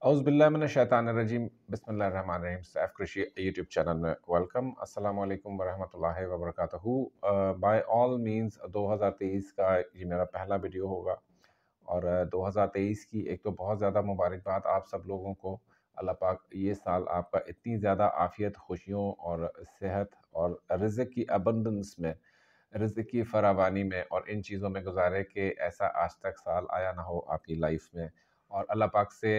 औज़ बिल्लाहि मिनश शैतानिर रजीम बिस्मिल्लाहिर रहमानिर रहीम। सैफ कृषि YouTube channel में वेलकम। अस्सलाम वालेकुम वरहमतुल्लाहि वबरकातुहू। बाय ऑल मींस 2023 का ये मेरा पहला वीडियो होगा और 2023 की एक तो बहुत ज़्यादा मुबारकबाद आप सब लोगों को। अल्लाह पाक ये साल आपका इतनी ज़्यादा आफ़ियत, खुशियों और सेहत और रिज़्क़ की अबंडेंस में, रिज़्क़ की फरावानी में और इन चीज़ों में गुज़ारे कि ऐसा आज तक साल आया ना हो आपकी लाइफ में। और अल्लाह पाक से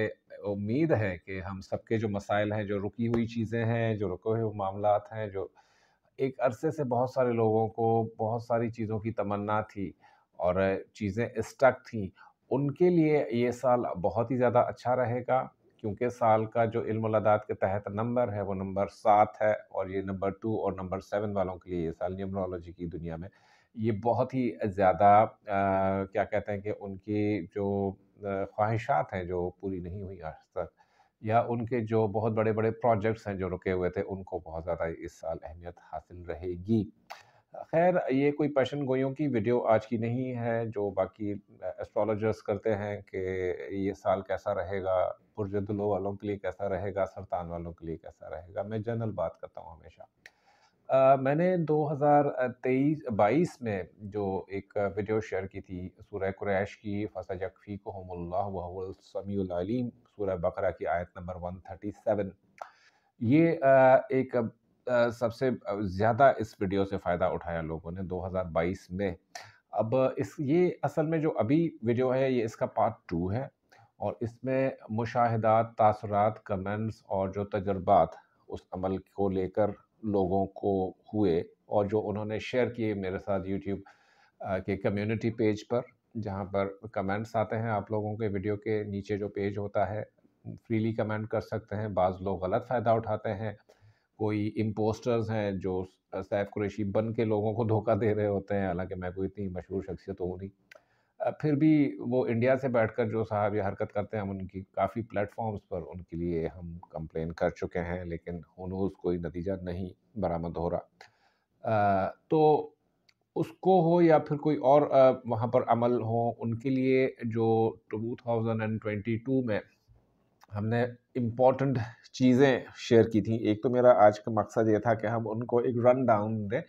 उम्मीद है कि हम सबके जो मसाइल हैं, जो रुकी हुई चीज़ें हैं, जो रुके हुए मामलात हैं, जो एक अरसे से बहुत सारे लोगों को बहुत सारी चीज़ों की तमन्ना थी और चीज़ें स्टक थी, उनके लिए ये साल बहुत ही ज़्यादा अच्छा रहेगा। क्योंकि साल का जो इल्मुल-अदात के तहत नंबर है वो नंबर 7 है और ये नंबर 2 और नंबर 7 वालों के लिए ये साल न्यूमरोलॉजी की दुनिया में ये बहुत ही ज़्यादा क्या कहते हैं कि उनकी जो ख्वाहिशात हैं जो पूरी नहीं हुई आज तक, या उनके जो बहुत बड़े-बड़े प्रोजेक्ट्स हैं जो रुके हुए थे, उनको बहुत ज़्यादा इस साल अहमियत हासिल रहेगी। ख़ैर, ये कोई पेशन गोइयों की वीडियो आज की नहीं है, जो बाकी एस्ट्रोलॉजर्स करते हैं कि ये साल कैसा रहेगा, बुर्ज धुलो वालों के लिए कैसा रहेगा, सरतान वालों के लिए कैसा रहेगा। मैं जनरल बात करता हूँ हमेशा। मैंने 2023-22 में जो एक वीडियो शेयर की थी सूरह कुरैश की, फसयकफ़ीकुहुमुल्लाहु वहुवल समीउल अलीम, सूरह बकरा की आयत नंबर 137। ये एक सबसे ज़्यादा इस वीडियो से फ़ायदा उठाया लोगों ने 2022 में। अब ये असल में जो अभी वीडियो है ये इसका पार्ट 2 है और इसमें मुशाहिदात, तासुरात, कमेंट्स और जो तजुर्बात उस अमल को लेकर लोगों को हुए और जो उन्होंने शेयर किए मेरे साथ यूट्यूब के कम्युनिटी पेज पर, जहाँ पर कमेंट्स आते हैं। आप लोगों के वीडियो के नीचे जो पेज होता है, फ्रीली कमेंट कर सकते हैं। बाज़ लोग गलत फ़ायदा उठाते हैं, कोई इम्पोस्टर्स हैं जो सैफ कुरैशी बन के लोगों को धोखा दे रहे होते हैं, हालाँकि मैं कोई इतनी मशहूर शख्सियत तो हूँ नहीं। फिर भी वो इंडिया से बैठकर जो साहब ये हरकत करते हैं, हम उनकी काफ़ी प्लेटफ़ॉर्म्स पर उनके लिए हम कंप्लेन कर चुके हैं, लेकिन हूँ नूज़ कोई नतीजा नहीं बरामद हो रहा। तो उसको हो या फिर कोई और वहाँ पर अमल हो, उनके लिए जो 2022 में हमने इम्पोर्टेंट चीज़ें शेयर की थी। एक तो मेरा आज का मकसद ये था कि हम उनको एक रन डाउन दें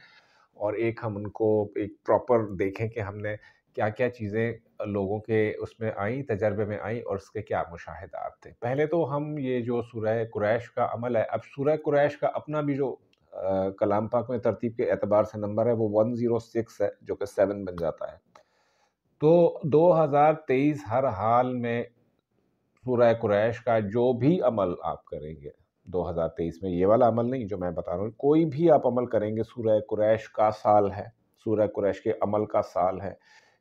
और एक हम उनको एक प्रॉपर देखें कि हमने क्या-क्या चीज़ें लोगों के उसमें आई, तजर्बे में आई और उसके क्या मुशाहिदात थे। पहले तो हम ये जो सूरह कुरैश का अमल है, अब सूरह कुरैश का अपना भी जो कलाम पाक में तरतीब के एतबार से नंबर है वो 106 है, जो कि 7 बन जाता है। तो 2023 हर हाल में सूरह कुरैश का जो भी अमल आप करेंगे 2023 में, ये वाला अमल नहीं जो मैं बता रहा हूँ, कोई भी आप अमल करेंगे, सूरह कुरैश का साल है, सूरह कुरैश के अमल का साल है।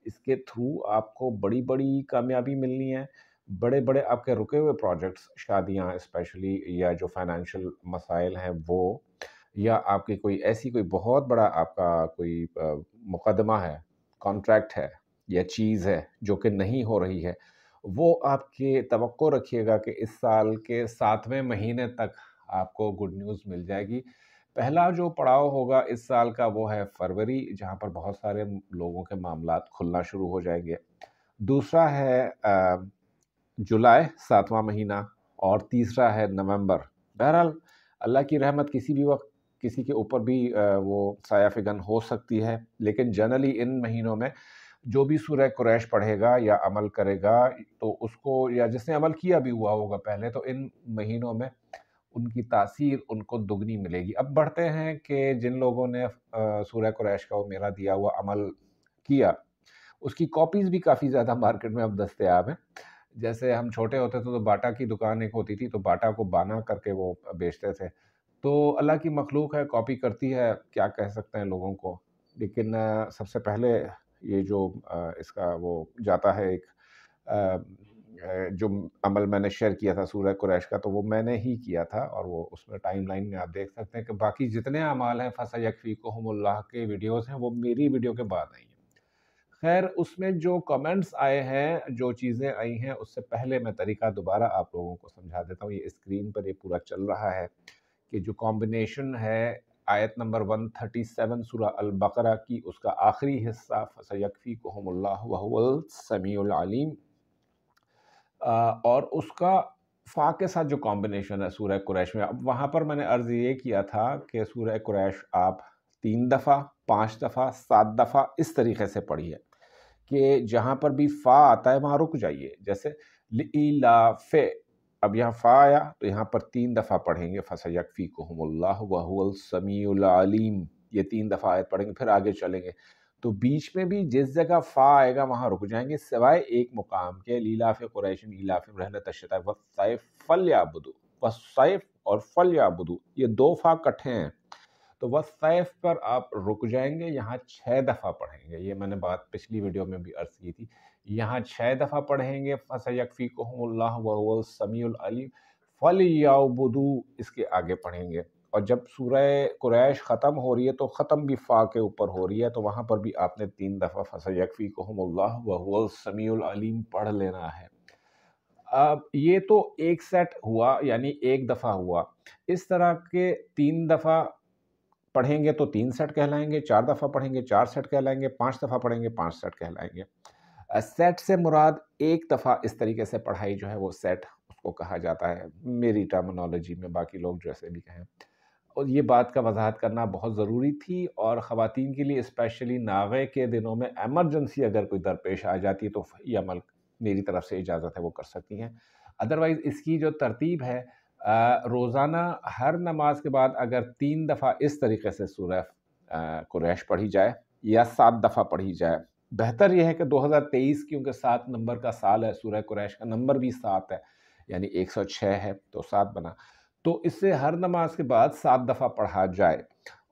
इसके थ्रू आपको बड़ी-बड़ी कामयाबी मिलनी है, बड़े-बड़े आपके रुके हुए प्रोजेक्ट्स, शादियाँ स्पेशली, या जो फाइनेंशियल मसाइल हैं वो, या आपकी कोई ऐसी कोई बहुत बड़ा आपका कोई मुकदमा है, कॉन्ट्रैक्ट है या चीज़ है जो कि नहीं हो रही है, वो आपकी तवक्को रखिएगा कि इस साल के 7वें महीने तक आपको गुड न्यूज़ मिल जाएगी। पहला जो पड़ाव होगा इस साल का वो है फरवरी, जहाँ पर बहुत सारे लोगों के मामलात खुलना शुरू हो जाएँगे। दूसरा है जुलाई 7वां महीना और तीसरा है नवंबर। बहरहाल अल्लाह की रहमत किसी भी वक़्त किसी के ऊपर भी वो साया फ़िगन हो सकती है, लेकिन जनरली इन महीनों में जो भी सूरह कुरैश पढ़ेगा या अमल करेगा, तो उसको, या जिसने अमल किया भी हुआ होगा पहले, तो इन महीनों में उनकी तासीर उनको दुगनी मिलेगी। अब बढ़ते हैं कि जिन लोगों ने सूरह कुरैश का वो मेरा दिया हुआ अमल किया, उसकी कॉपीज़ भी काफ़ी ज़्यादा मार्केट में अब दस्तयाब हैं। जैसे हम छोटे होते थे तो बाटा की दुकान एक होती थी, तो बाटा को बाना करके वो बेचते थे। तो अल्लाह की मखलूक है, कॉपी करती है, क्या कह सकते हैं लोगों को। लेकिन सबसे पहले ये जो इसका वो जाता है एक जो अमल मैंने शेयर किया था सूरह कुरैश का, तो वो मैंने ही किया था और वो उसमें टाइमलाइन में आप देख सकते हैं कि बाकी जितने अमाल हैं फसयकफ़ीकुहुमुल्लाह के वीडियोज़ हैं, वो मेरी वीडियो के बाद आई हैं। खैर, उसमें जो कमेंट्स आए हैं, जो चीज़ें आई हैं, उससे पहले मैं तरीका दोबारा आप लोगों को समझा देता हूँ। ये स्क्रीन पर ये पूरा चल रहा है कि जो कॉम्बिनेशन है आयत नंबर 137 सूरह अल बकरा की, उसका आखिरी हिस्सा फसयकफ़ीकुहुमुल्लाहु वहुवल समीउल अलीम, और उसका فا کے ساتھ جو کمبینیشن ہے سورہ قریش میں، اب وہاں پر میں نے عرض یہ کیا تھا کہ سورہ قریش آپ 3 دفعہ، 5 دفعہ، 7 دفعہ اس طریقے سے پڑھیے کہ جہاں پر بھی فا آتا ہے وہاں رک جائیے. جیسے لِإِلَافِ، اب یہاں فا آیا تو یہاں پر 3 دفعہ پڑھیں گے فَسَيَكْفِيكُهُمُ اللَّهُ وَهُوَ السَّمِيعُ الْعَلِيمُ، یہ 3 دفعہ آیت پڑھیں گے، پھر آگے چلیں گے. تو بیچ میں بھی جس جگہ فا آئے گا وہاں رک جائیں گے، سوائے ایک مقام کے لِإِلَافِ قُرَيْشٍ إِيلَافِهِمْ رِحْلَةَ الشِّتَاءِ وَالصَّيْفِ فَلْيَعْبُدُوا، والصيف اور فَلْيَعْبُدُوا یہ 2 فا کٹھے ہیں. تو والصيف پر آپ رک جائیں گے، یہاں 6 دفعہ پڑھیں گے. یہ میں نے بات پچھلی ویڈیو میں بھی عرض کی تھی. یہاں 6 دفعہ پڑھیں گے فَسَيَكْفِيكُهُمُ اللَّهُ وَهُوَ السَّمِيعُ الْعَلِيمُ، فَلْيَعْبُدُوا اس کے آگے پڑھیں گے. اور جب سورہ قریش ختم ہو رہی ہے تو ختم بھی فا کے اوپر ہو رہی ہے، تو وہاں پر بھی آپ نے 3 دفعہ فَسَيَكْفِيكُهُمُ اللَّهُ وَهُوَ السَّمِيعُ الْعَلِيمُ پڑھ لینا ہے. اب یہ تو ایک سیٹ ہوا، یعنی ایک دفعہ ہوا. اس طرح کے 3 دفعہ پڑھیں گے تو 3 سیٹ کہلائیں گے، 4 دفعہ پڑھیں گے 4 سیٹ کہلائیں گے، 5 دفعہ پڑھیں گے 5 سیٹ کہلائیں گے. سیٹ سے مراد ایک دفعہ اس طریقے سے پڑھائی جو ہے وہ سیٹ اس کو کہا جاتا ہے میری ٹرمنالوجی میں، باقی لوگ جیسے بھی کہیں. اور یہ بات کا وضاحت کرنا بہت ضروری تھی، اور خواتین کے لیے اسپیشلی ناغے کے دنوں میں ایمرجنسی اگر کوئی درپیش آ جاتی ہے تو یہ عمل میری طرف سے اجازت ہے وہ کر سکتی ہیں. ادروائز اس کی جو ترتیب ہے، روزانہ ہر نماز کے بعد اگر 3 دفعہ اس طریقے سے سورہ قریش پڑھی جائے یا 7 دفعہ پڑھی جائے. بہتر یہ ہے کہ 2023 کیونکہ 7 نمبر کا سال ہے، سورہ قریش کا نمبر بھی 7 ہے، یعنی 106 ہے تو 7 بنا، تو اس سے ہر نماز کے بعد 7 دفعہ پڑھا جائے.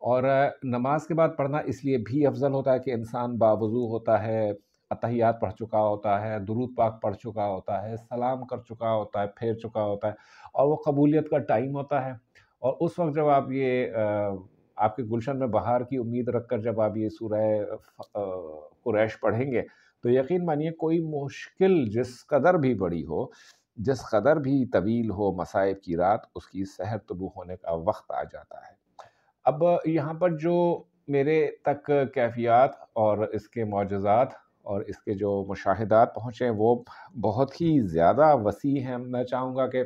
اور نماز کے بعد پڑھنا اس لیے بھی افضل ہوتا ہے کہ انسان باوضو ہوتا ہے، اتحیات پڑھ چکا ہوتا ہے، درود پاک پڑھ چکا ہوتا ہے، سلام کر چکا ہوتا ہے، پھیر چکا ہوتا ہے، اور وہ قبولیت کا ٹائم ہوتا ہے. اور اس وقت جب آپ یہ آپ کے گلشن میں بہار کی امید رکھ کر جب آپ یہ سورہ قریش پڑھیں گے تو یقین مانیے کوئی مشکل جس قدر بھی بڑی ہو، جس قدر بھی طویل ہو مصائب کی رات، اس کی سحر طلوع ہونے کا وقت آ جاتا ہے. اب یہاں پر جو میرے تک کیفیات اور اس کے معجزات اور اس کے جو مشاہدات پہنچے وہ بہت ہی زیادہ وسیع ہیں. میں چاہوں گا کہ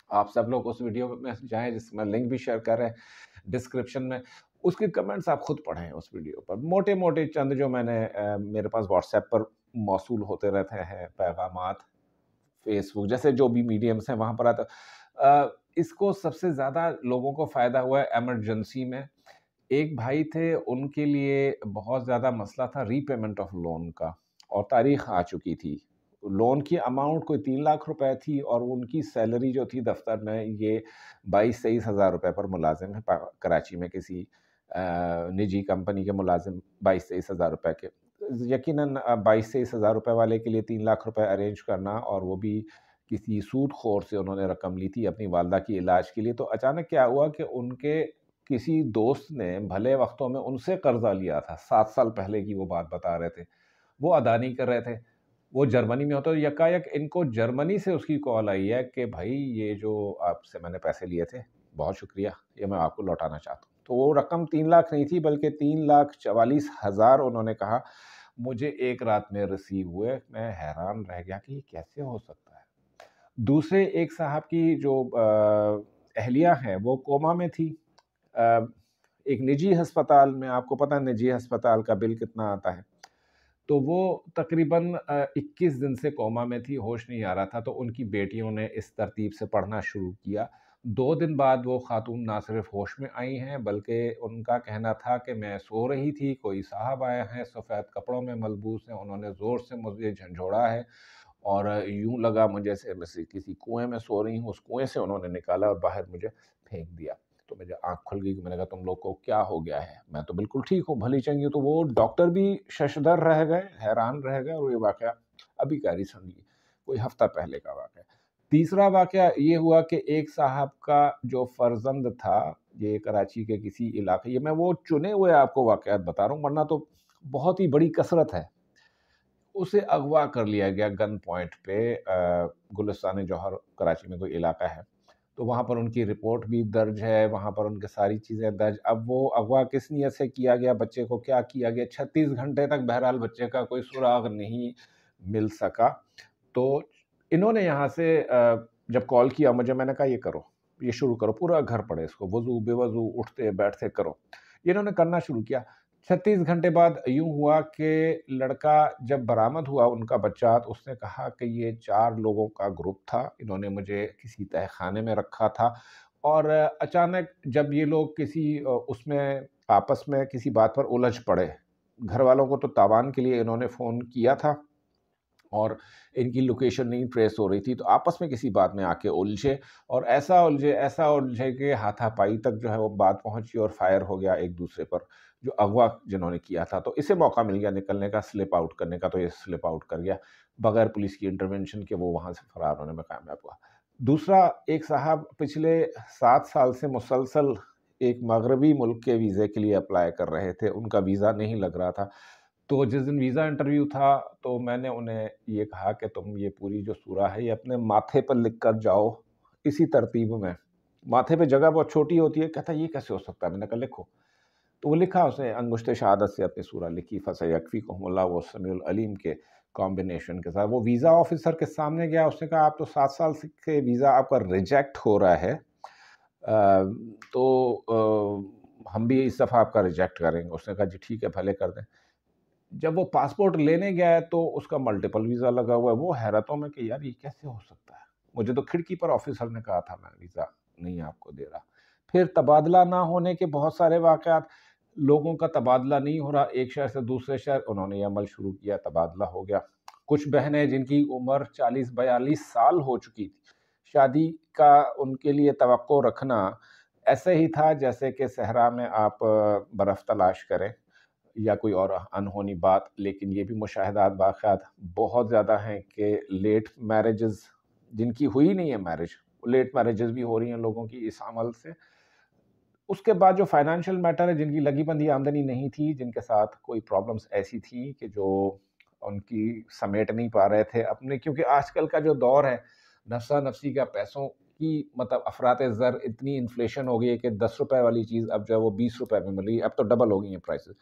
آپ سب لوگ اس ویڈیو میں جائیں جس میں لنک بھی شیئر کر رہے ہیں ڈسکرپشن میں، اس کے کمنٹس آپ خود پڑھیں اس ویڈیو پر. موٹے موٹے چند جو میں نے میرے پاس واٹس ایپ پر موصول ہوتے رہتے ہیں پیغامات، فیس بک جیسے جو بھی میڈیمز ہیں وہاں پر آتا. اس کو سب سے زیادہ لوگوں کو فائدہ ہوا ہے ایمرجنسی میں. ایک بھائی تھے، ان کے لیے بہت زیادہ مسئلہ تھا ری پیمنٹ آف لون کا، اور تاریخ آ چکی تھی. لون کی اماؤنٹ کوئی 3 لاکھ روپے تھی، اور ان کی سیلری جو تھی دفتر میں یہ 22-23 ہزار روپے پر ملازم ہے کراچی میں، کسی نجی کمپنی کے ملازم 22-23 ہزار روپے کے. یقیناً 22-23 ہزار روپے والے کے لیے 3 لاکھ روپے ارینج کرنا، اور وہ بھی کسی سود خور سے انہوں نے رقم لی تھی اپنی والدہ کی علاج کے لیے. تو اچانک کیا ہوا کہ ان کے کسی دوست نے بھلے وقتوں میں ان سے قرضہ لیا تھا، 7 سال پہلے کی وہ بات بتا رہے تھے، وہ ادا نہیں کر رہے تھے. وہ جرمنی میں ہوتا ہے، یکایک ان کو جرمنی سے اس کی کال آئی ہے کہ بھائی یہ جو آپ سے میں نے پیسے لیے تھے بہت شکریہ، یہ میں آپ کو لوٹانا چاہتا ہوں. تو وہ رقم 3 لاکھ نہیں تھی بلکہ 3,44,000 انہوں نے کہا. مجھے ایک رات میں ریسیو ہوئے، میں حیران رہ گیا کہ یہ کیسے ہو سکتا ہے. دوسرے ایک صاحب کی جو اہلیہ ہیں وہ کوما میں تھی، ایک نجی ہسپتال میں، آپ کو پتہ ہے نجی ہسپتال کا بل کتنا آتا ہے، تو وہ تقریباً 21 دن سے کوما میں تھی، ہوش نہیں آ رہا تھا. تو ان کی بیٹیوں نے اس ترتیب سے پڑھنا شروع کیا. 2 دن بعد وہ خاتون نہ صرف ہوش میں آئی ہیں بلکہ ان کا کہنا تھا کہ میں سو رہی تھی، کوئی صاحب آئے ہیں سفید کپڑوں میں ملبوس ہیں، انہوں نے زور سے مجھے جھنجھوڑا ہے، اور یوں لگا مجھے سے کسی کنویں میں سو رہی ہوں. اس کنویں سے انہوں نے نکالا اور باہر مجھے پھینک دیا. تو مجھے آنکھ کھل گئی کہ میں نے کہا تم لوگ کو کیا ہو گیا ہے، میں تو بالکل ٹھیک ہوں، بھلی چنگی ہوں. تو وہ ڈاکٹر بھی ششدر رہ گئے، حیران رہ گئے. اور یہ واقعہ ابھی کا ریسنٹلی کوئی ہفتہ پہلے کا واقعہ. تیسرا واقعہ یہ ہوا کہ ایک صاحب کا جو فرزند تھا، یہ کراچی کے کسی علاقے، یہ میں وہ چنے ہوئے آپ کو واقعات بتا رہا ہوں ورنہ تو بہت ہی بڑی کثرت ہے. اسے اغوا کر لیا گیا گن پوائنٹ پہ، گلستان جوہر کراچی میں کوئی علاقہ ہے، تو وہاں پر ان کی رپورٹ بھی درج ہے، وہاں پر ان کے ساری چیزیں درج. اب وہ اغوا کس نیت سے کیا گیا، بچے کو کیا کیا گیا، 36 گھنٹے تک بہرحال بچے کا کوئی سراغ نہیں مل سکا. تو انہوں نے یہاں سے जब कॉल किया मुझे, मैंने कहा ये करो, ये शुरू करो, पूरा घर पड़े इसको, वज़ू बेवज़ू उठते बैठते करो। ये इन्होंने करना शुरू किया। 36 घंटे बाद यूँ हुआ कि लड़का जब बरामद हुआ उनका बच्चा, तो उसने कहा कि ये 4 लोगों का ग्रुप था, इन्होंने मुझे किसी तहखाने में रखा था और अचानक जब ये लोग किसी उसमें आपस में किसी बात पर उलझ पड़े, घर वालों को तो तावान के लिए इन्होंने फ़ोन किया था और इनकी लोकेशन नहीं ट्रेस हो रही थी, तो आपस में किसी बात में आके उलझे और ऐसा उलझे कि हाथापाई तक जो है वो बात पहुंची और फायर हो गया एक दूसरे पर, जो अगवा जिन्होंने किया था। तो इसे मौका मिल गया निकलने का, स्लिप आउट करने का, तो ये स्लिप आउट कर गया बगैर पुलिस की इंटरवेंशन के, वो वहाँ से फरार होने में कामयाब हुआ। दूसरा, एक साहब पिछले 7 साल से मुसलसल एक मगरबी मुल्क के वीज़े के लिए अप्लाई कर रहे थे, उनका वीज़ा नहीं लग रहा था। तो जिस दिन वीज़ा इंटरव्यू था, तो मैंने उन्हें ये कहा कि तुम ये पूरी जो सूरा है ये अपने माथे पर लिख कर जाओ, इसी तरतीब में। माथे पे जगह बहुत छोटी होती है। कहता ये कैसे हो सकता है? मैंने कहा लिखो। तो वो लिखा, उसने अंगुश्त शहादत से अपनी सूरा लिखी, फसयकफ़ीकुमुल्लाहु वस्समीउल अलीम के कॉम्बिनेशन के साथ। वो वीज़ा ऑफिसर के सामने गया, उसने कहा आप तो 7 साल से वीज़ा आपका रिजेक्ट हो रहा है, हम भी इस दफ़ा आपका रिजेक्ट करेंगे। उसने कहा जी ठीक है, भले कर दें। जब वो पासपोर्ट लेने गया है तो उसका मल्टीपल वीज़ा लगा हुआ है। वो हैरतों में कि यार ये कैसे हो सकता है? मुझे तो खिड़की पर ऑफिसर ने कहा था मैं वीज़ा नहीं आपको दे रहा। फिर तबादला ना होने के बहुत सारे वाक़यात, लोगों का तबादला नहीं हो रहा एक शहर से दूसरे शहर, उन्होंने ये अमल शुरू किया, तबादला हो गया। कुछ बहनें जिनकी उम्र 40-42 साल हो चुकी थी, शादी का उनके लिए तवक्को रखना ऐसे ही था जैसे कि सहरा में आप बर्फ़ तलाश करें या कोई और अनहोनी बात। लेकिन ये भी मुशाहिदात वाक़यात बहुत ज़्यादा हैं कि लेट मैरिजेज़, जिनकी हुई नहीं है मैरिज, लेट मैरिजेज़ भी हो रही हैं लोगों की इस अमल से। उसके बाद जो फाइनेंशियल मैटर है, जिनकी लगी बंधी आमदनी नहीं थी, जिनके साथ कोई प्रॉब्लम्स ऐसी थी कि जो उनकी समेट नहीं पा रहे थे अपने, क्योंकि आजकल का जो दौर है नफसा नफसी का, पैसों की मतलब अफरात ज़र, इतनी इन्फ्लेशन हो गई है कि 10 रुपए वाली चीज़ अब जो है वो 20 रुपए में मिल रही है, अब तो डबल हो गई हैं प्राइसेस।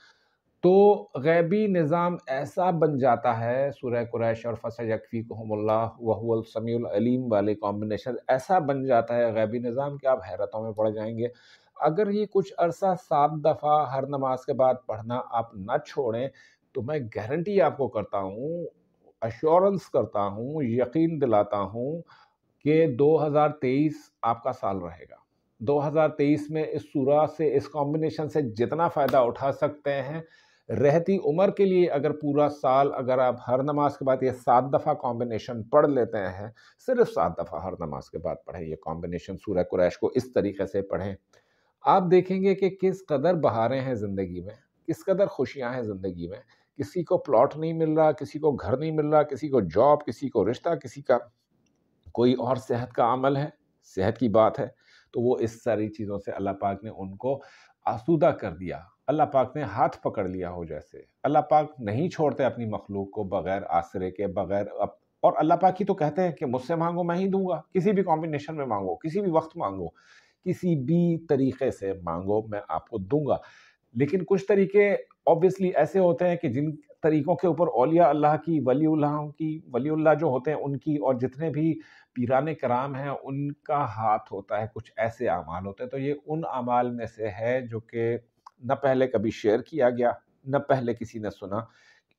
तो गैबी निज़ाम ऐसा बन जाता है, सूरह कुरैश और फसयकफ़ीकुमुल्लाह वहुवल समीउल अलीम वाले कॉम्बिनेशन ऐसा बन जाता है गैबी निज़ाम कि आप हैरतों में पड़ जाएंगे। अगर ये कुछ अरसा 7 दफ़ा हर नमाज के बाद पढ़ना आप न छोड़ें, तो मैं गारंटी आपको करता हूँ, अश्योरेंस करता हूँ, यकीन दिलाता हूँ कि 2023 आपका साल रहेगा। 2023 में इस सूरा से, इस कॉम्बिनेशन से जितना फ़ायदा उठा सकते हैं, रहती उम्र के लिए अगर पूरा साल अगर आप हर नमाज के बाद ये 7 दफ़ा कॉम्बिनेशन पढ़ लेते हैं, सिर्फ 7 दफ़ा हर नमाज के बाद पढ़ें ये कॉम्बिनेशन, सूरह कुरैश को इस तरीके से पढ़ें, आप देखेंगे कि किस कदर बहारें हैं ज़िंदगी में, किस कदर खुशियाँ हैं ज़िंदगी में। किसी को प्लॉट नहीं मिल रहा, किसी को घर नहीं मिल रहा, किसी को जॉब, किसी को रिश्ता, किसी का कोई और सेहत का अमल है, सेहत की बात है, तो वो इस सारी चीज़ों से अल्लाह पाक ने उनको आसूदा कर दिया। अल्लाह पाक ने हाथ पकड़ लिया हो जैसे। अल्लाह पाक नहीं छोड़ते अपनी मखलूक को बगैर आसरे के, बगैर और अल्लाह पाक ही तो कहते हैं कि मुझसे मांगो मैं ही दूंगा, किसी भी कॉम्बिनेशन में मांगो, किसी भी वक्त मांगो, किसी भी तरीके से मांगो, मैं आपको दूंगा। लेकिन कुछ तरीके ऑब्वियसली ऐसे होते हैं कि जिन तरीकों के ऊपर औलिया अल्लाह की, वलीउल्लाह जो होते हैं उनकी, और जितने भी पीराने कराम हैं उनका हाथ होता है, कुछ ऐसे अमाल होते हैं। तो ये उन अमाल में से है जो कि न पहले कभी शेयर किया गया, न पहले किसी ने सुना,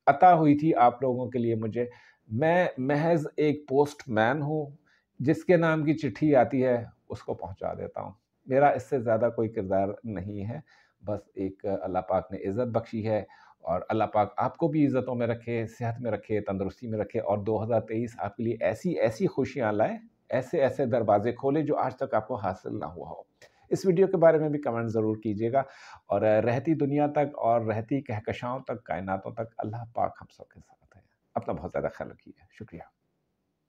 अता हुई थी आप लोगों के लिए मुझे। मैं महज़ एक पोस्टमैन हूँ, जिसके नाम की चिट्ठी आती है उसको पहुँचा देता हूँ। मेरा इससे ज़्यादा कोई किरदार नहीं है। बस एक अल्लाह पाक ने इज़्ज़त बख्शी है, और अल्लाह पाक आपको भी इज़्ज़तों में रखे, सेहत में रखे, तंदुरुस्ती में रखे, और 2023 आपके लिए ऐसी-ऐसी खुशियाँ लाए, ऐसे-ऐसे दरवाज़े खोले जो आज तक आपको हासिल ना हुआ हो। इस वीडियो के बारे में भी कमेंट ज़रूर कीजिएगा, और रहती दुनिया तक और रहती कहकशाओं तक, कायनातों तक अल्लाह पाक हम सबके साथ है। अपना बहुत ज़्यादा ख्याल रखिए। शुक्रिया।